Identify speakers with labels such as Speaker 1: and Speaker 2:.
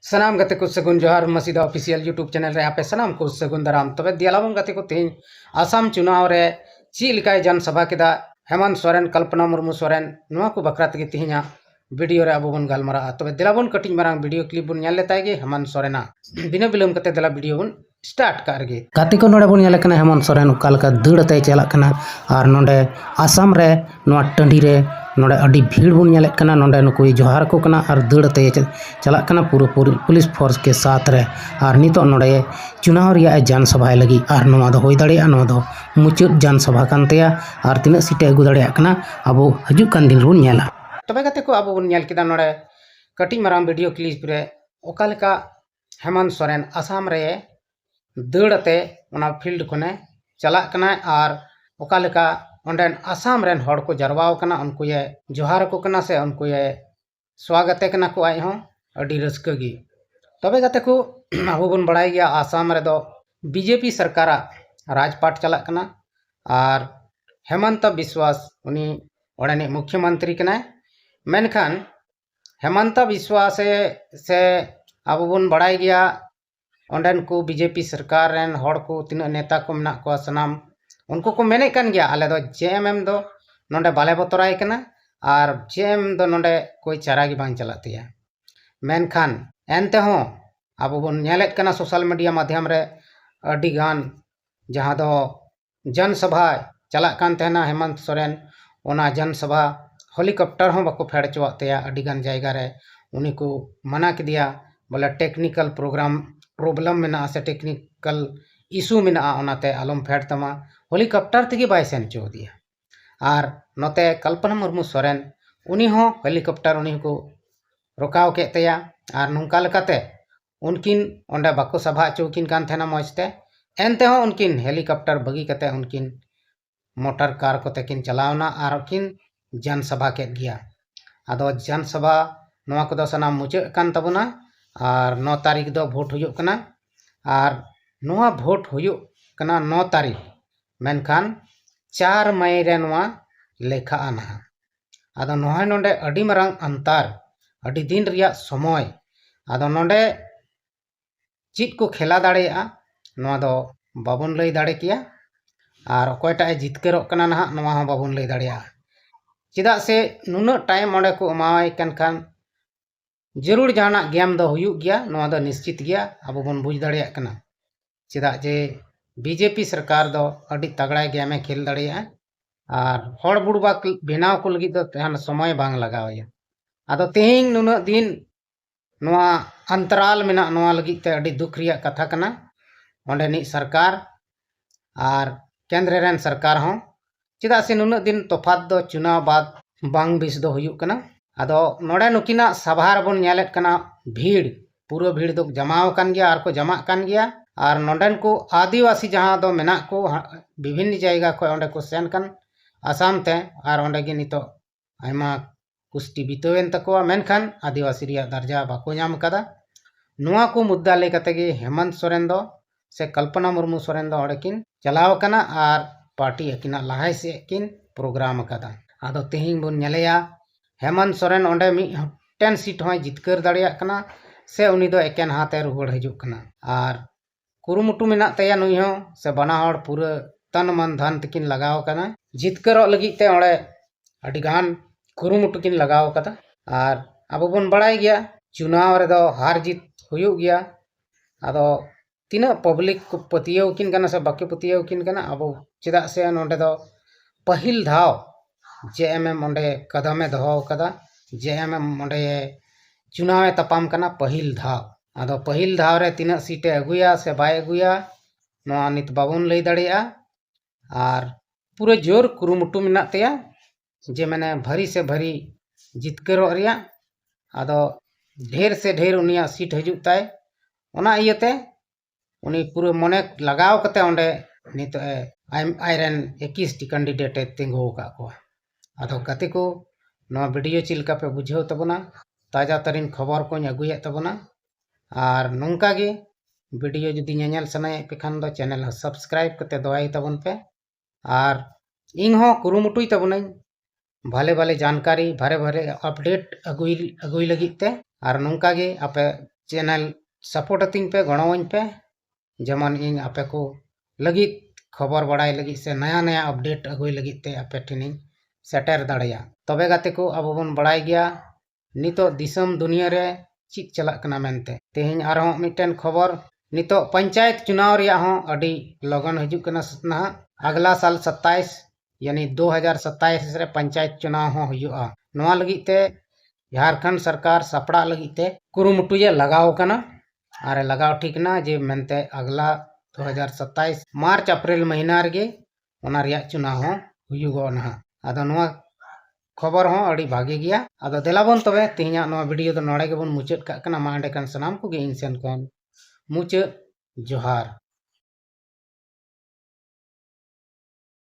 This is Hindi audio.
Speaker 1: सनाम गते को सगुन जोहार मसीदा ऑफिशियल यूट्यूब चैनल रे आपे सनाम को सगुन दाराम तबे दियालाबन गते को तेज आसाम चुनाव रे चीलिकाय जनसभा केदा हेमंत सोरेन कल्पना मुर्मू सोरेन नुआ को बकरा तगे तेहिया वीडियो रे अब बन गालमारा तबे दिलाबन कटिंग मारांग वीडियो क्लिप बन नेल लेताय गे हेमंत सोरेना बिना बिलम कते दिला वीडियो बन स्टार्ट कर गे गाते को नोडे बन नेल कना हेमंत सोरेन उकालका दड़ते चला कना और नोडे आसाम रे नुआ टंडी रे नोडे अडी भीड़ बन नेल कना नोडे नुको जोहार को कना और दड़ते चला कना पूरा पुलिस फोर्स के साथ रे और नितो नोडे चुनाव रिया जनसभा लगी और नोआ दो होई दाड़िया नोआ दो मुचाद जनसभा कानतेया और तिना सीटे अगु दाड़िया कना अब हजू कान दिन रुन नेला तबे गाते को अब बन नेल किदा नोडे कटिंग माराम वीडियो क्लिप रे ओकालेका हेमंत सोरेन आसाम रे दड़ते उना फील्ड कोने चला कना और ओकालेका ओंडेन आसाम रेन हड़ को जरवाव कना उनको ये जोहार को कना से उनको ये स्वागत कना को आय हों अडी रस्का गी तबे गाते को अब बन बड़ाई गया आसाम रे दो बीजेपी सरकारा राजपाट चला कना और हेमंत विश्वास उनी ओडेनी मुख्यमंत्री कना मेनखान हेमंत विश्वास से अब बन बड़ाई गया ओंडेन को बीजेपी सरकार रेन हड़ को तीना नेता को मेना को सनाम उनको को मेने कान गया आले दो जेएमएम दो नोंडे बाले बतराय कना और जेएम दो नोंडे कोई चारा गी बांग चलातिया मेनखान एनते हो अब बन नेलेत कना सोशल मीडिया माध्यम रे अडी गान जहां दो जनसभा चला कान तेना हेमंत सोरेन ओना जनसभा हेलीकॉप्टर हो बको फेड़ चुआतेया अडी गान जायगा रे उनी को मना के दिया बोले टेक्निकल प्रॉब्लम में से टेक्निकल इशू में ओनाते आलम फेड़ तमा हेलीकॉप्टर तक बाय सेन चो दिया और नोते कल्पना मुर्मू सोरेन उनी हो हेलीकॉप्टर उनी को रोकाव के तया और नोंका लेकाते उनकिन ओंडे बाको सभा चौकिन कान थेना मजते एनते हो उनकिन हेलीकॉप्टर बगी कते उनकिन मोटर कार को तकिन चलावना और उनकिन जनसभा के गया आदो जनसभा नोआ को दो सनाम मुचाद कान तबना और 9 तारीख दो भोट हुयुग कना और नोआ भोट हुयुग कना 9 तारीख मेनखान 4 मई रे नोआ लेखा आना आदो नोहा नोंडे अडी मरांग अंतर अडी दिन रिया समय आदो नोंडे चित को खेला दाड़ेया नोआ दो बाबन लई दाड़े किया और अकोयटा जितकरोग कना ना नोआ हो बाबन लई दाड़ेया चिदा से नुना टाइम ओंडे को एमावाय खान जरूर जाना गेम दो हुयुग गया नोआ दो निश्चित गया अब बन बुझ दाड़ेया कना चिदा जे बीजेपी सरकार दो अडी तगड़ा गेमे खेल दाड़ेया और हड़ बुड़बा बेनाव को लगी दो तहन समय बांग लगावया आदो तेहिं नुना दिन नोआ अंतराल मेना नोआ लगी ते अडी दुख रिया कथा कना ओंडे नि सरकार और केंद्र रेन सरकार हो चिदा से नुना दिन तोफात दो चुनाव बाद बांग बिस दो हुयुग कना आदो नोडे नुकिना सभा रबन नेलेत कना भीड़ पूरा भीड़ दो जमाव कान गया और को जमा कान गया और नोडेन को आदिवासी जहां दो मेना को विभिन्न जायगा को ओंडे को सेन कान आसाम ते और ओंडे गे नितो आयमा कुश्ती बितोवेन तको मेनखान आदिवासी रिया दर्जा बाको नाम कदा नुआ को मुद्दा ले कते गे हेमंत सोरेन दो से कल्पना मुर्मू सोरेन दो ओडेकिन चलाव कना और पार्टी अकिना लहाय से किन प्रोग्राम कदा आदो तेहिं बन नेलेया हेमंत सोरेन ओंडे मिटेन सीट होय जितकर दाड़िया कना से उनी दो एकेन हाथे रुगड़ हजुग कना और कुरुमुटु मेना तया नुई हो से बना हड़ पूरा तन मन धन तकिन लगाव कना जितकरो लगी ते ओंडे अडी गान कुरुमुटु किन लगाव कदा और अब बन बड़ाई गया चुनाव रे दो हार जीत हुयुग गया आदो तीना पब्लिक को पतियो किन कना से बाकी पतियो किन कना अब चिदा से नोंडे दो पहिल धाव जेएमएम ओंडे कदमे दहो कदा जेएमएम ओंडे चुनाव तपाम कना पहिल धाव आदो पहिल धाव रे तीना सीटे अगुया से बाय अगुया नोआ नित बाबन लई दाड़िया और पूरा जोर कुरुमुटु मेना तया जे मैंने भरी से भरी जितकरो रिया आदो ढेर से ढेर उनिया सीट हजुग ताय ओना इयते उनी पूरा मने लगाव कते ओंडे नित आयरन 21 टी कैंडिडेट तिंगो का को आदो गति को नोआ वीडियो चिलका पे बुझाव तबना ताजा तरीन खबर को अगुया तबना और नोंका गे वीडियो जुदी नेल सनाय पे खान दो चैनल सब्सक्राइब कते दवाई तबन पे और इन हो कुरुमुटुई तबना भाले भाले जानकारी भारे भारे अपडेट अगुई लगी ते और नोंका गे आपे चैनल सपोर्ट अतिंग पे गणोवኝ पे जेमन इन आपे को लगित खबर बड़ाई लगित से नया नया अपडेट अगुई लगित ते आपे ठिनिंग सेटर दाड़िया तबे गाते को अब बन बड़ाई गया नितो दिसम दुनिया रे चिक चलक कना मेनते तेहिं आरो मिटन खबर नितो पंचायत चुनाव रिया हो अडी लगन हजू कना ना अगला साल 27 यानी 2027 रे पंचायत चुनाव हो हुआ नवा लगित ते झारखंड सरकार सपड़ा लगित ते कुरुमुटु जे लगाव कना अरे लगाव ठीक ना जे मेनते अगला 2027 मार्च अप्रैल महीना रे ओना रिया चुनाव हो हुयुगो ना आदो नवा खबर हो अड़ी भागी गया आदो देलाबन तबे तिहिया नवा वीडियो दो नोड़े गेबन मुचाद का कना मा अंडे कन सनाम को गे इन सेन कन मुचाद जोहार।